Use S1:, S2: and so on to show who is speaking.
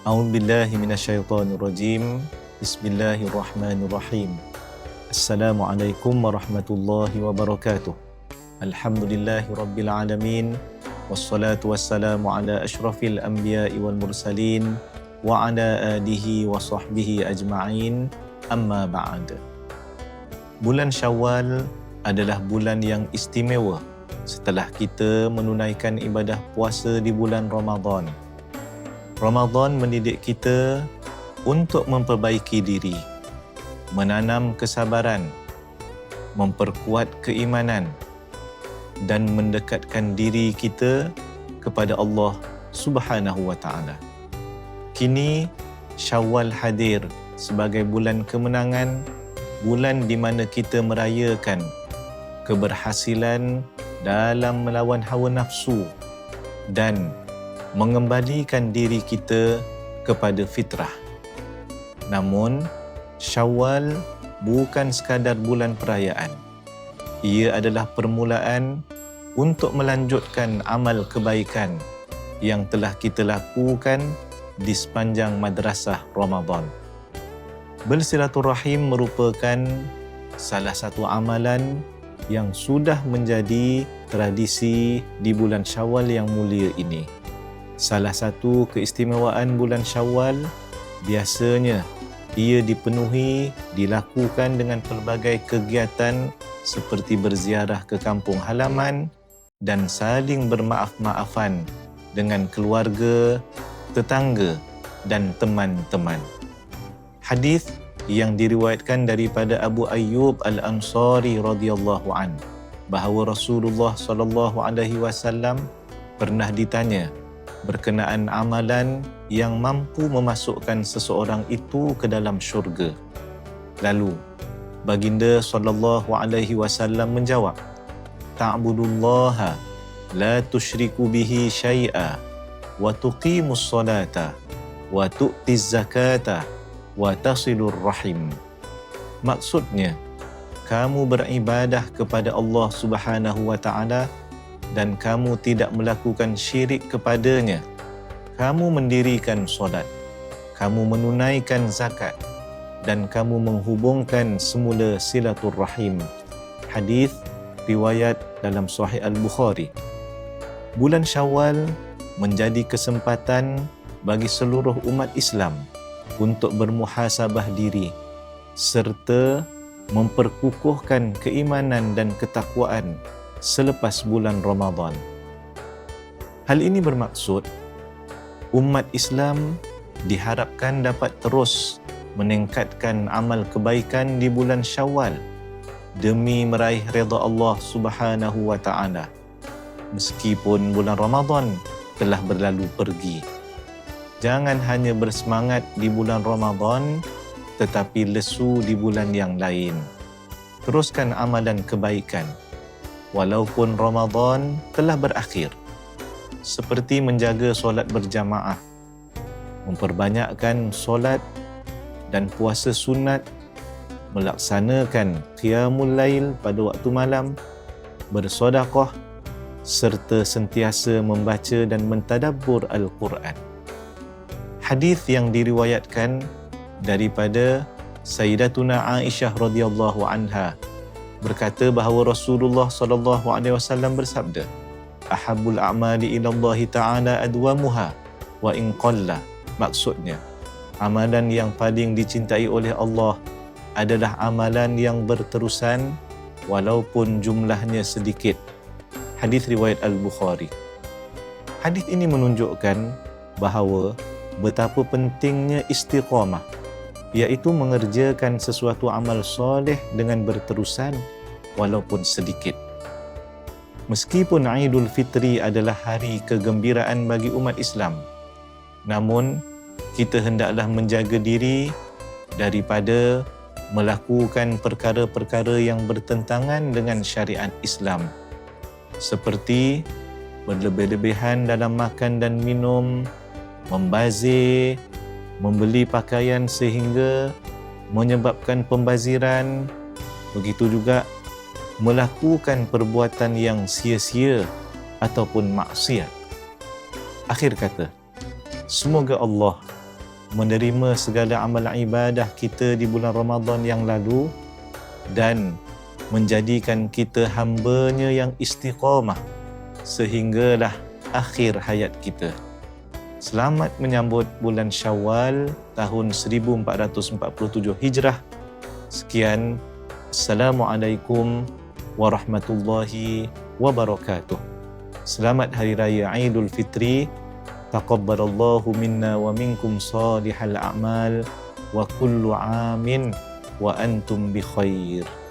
S1: A'udzubillahi minasyaitonirrajim. Bismillahirrahmanirrahim. Assalamualaikum warahmatullahi wabarakatuh. Alhamdulillahi rabbil alamin. Wassalatu wassalamu ala asyrafil anbiya'i wal mursalin wa ala alihi wa sahbihi ajma'in. Amma ba'd. Bulan Syawal adalah bulan yang istimewa setelah kita menunaikan ibadah puasa di bulan Ramadan. Ramadan mendidik kita untuk memperbaiki diri, menanam kesabaran, memperkuat keimanan dan mendekatkan diri kita kepada Allah Subhanahu wa taala. Kini Syawal hadir sebagai bulan kemenangan, bulan di mana kita merayakan keberhasilan dalam melawan hawa nafsu dan mengembalikan diri kita kepada fitrah. Namun, Syawal bukan sekadar bulan perayaan. Ia adalah permulaan untuk melanjutkan amal kebaikan yang telah kita lakukan di sepanjang madrasah Ramadan. Bersilaturahim merupakan salah satu amalan yang sudah menjadi tradisi di bulan Syawal yang mulia ini. Salah satu keistimewaan bulan Syawal, biasanya ia dilakukan dengan pelbagai kegiatan seperti berziarah ke kampung halaman dan saling bermaaf-maafan dengan keluarga, tetangga dan teman-teman. Hadis yang diriwayatkan daripada Abu Ayyub Al-Ansari radhiyallahu an, bahawa Rasulullah sallallahu alaihi wasallam pernah ditanya berkenaan amalan yang mampu memasukkan seseorang itu ke dalam syurga. Lalu baginda sallallahu alaihi wasallam menjawab, ta'budullaha la tusyriku bihi syai'a wa tuqimus salata wa tu'tiz zakata wa tasilur rahim. Maksudnya, kamu beribadah kepada Allah Subhanahu wa taala dan kamu tidak melakukan syirik kepadanya. Kamu mendirikan solat, kamu menunaikan zakat dan kamu menghubungkan semula silaturrahim. Hadis riwayat dalam Sahih Al-Bukhari. Bulan Syawal menjadi kesempatan bagi seluruh umat Islam untuk bermuhasabah diri serta memperkukuhkan keimanan dan ketakwaan selepas bulan Ramadan. Hal ini bermaksud umat Islam diharapkan dapat terus meningkatkan amal kebaikan di bulan Syawal demi meraih redha Allah Subhanahu wa taala. Meskipun bulan Ramadan telah berlalu pergi, jangan hanya bersemangat di bulan Ramadan tetapi lesu di bulan yang lain. Teruskan amalan kebaikan walaupun Ramadan telah berakhir, seperti menjaga solat berjamaah, memperbanyakkan solat dan puasa sunat, melaksanakan qiyamul lail pada waktu malam, bersedekah serta sentiasa membaca dan mentadabbur Al-Quran. Hadis yang diriwayatkan daripada Sayyidatuna Aisyah radhiyallahu anha berkata bahawa Rasulullah sallallahu alaihi wasallam bersabda, ahabbul a'mali ila Allah ta'ala adwamuha wa in qalla. Maksudnya, amalan yang paling dicintai oleh Allah adalah amalan yang berterusan walaupun jumlahnya sedikit. Hadis riwayat Al-Bukhari. Hadis ini menunjukkan bahawa betapa pentingnya istiqamah, iaitu mengerjakan sesuatu amal soleh dengan berterusan walaupun sedikit. Meskipun Aidul Fitri adalah hari kegembiraan bagi umat Islam, namun kita hendaklah menjaga diri daripada melakukan perkara-perkara yang bertentangan dengan syariat Islam, seperti berlebih-lebihan dalam makan dan minum, membazir, membeli pakaian sehingga menyebabkan pembaziran, begitu juga melakukan perbuatan yang sia-sia ataupun maksiat. Akhir kata, semoga Allah menerima segala amal ibadah kita di bulan Ramadan yang lalu dan menjadikan kita hamba-Nya yang istiqamah sehinggalah akhir hayat kita. Selamat menyambut bulan Syawal tahun 1447 Hijrah. Sekian. Assalamualaikum warahmatullahi wabarakatuh. Selamat Hari Raya Aidul Fitri. Taqabbalallahu minna wa minkum salihal a'mal wa kullu amin wa antum bi khair.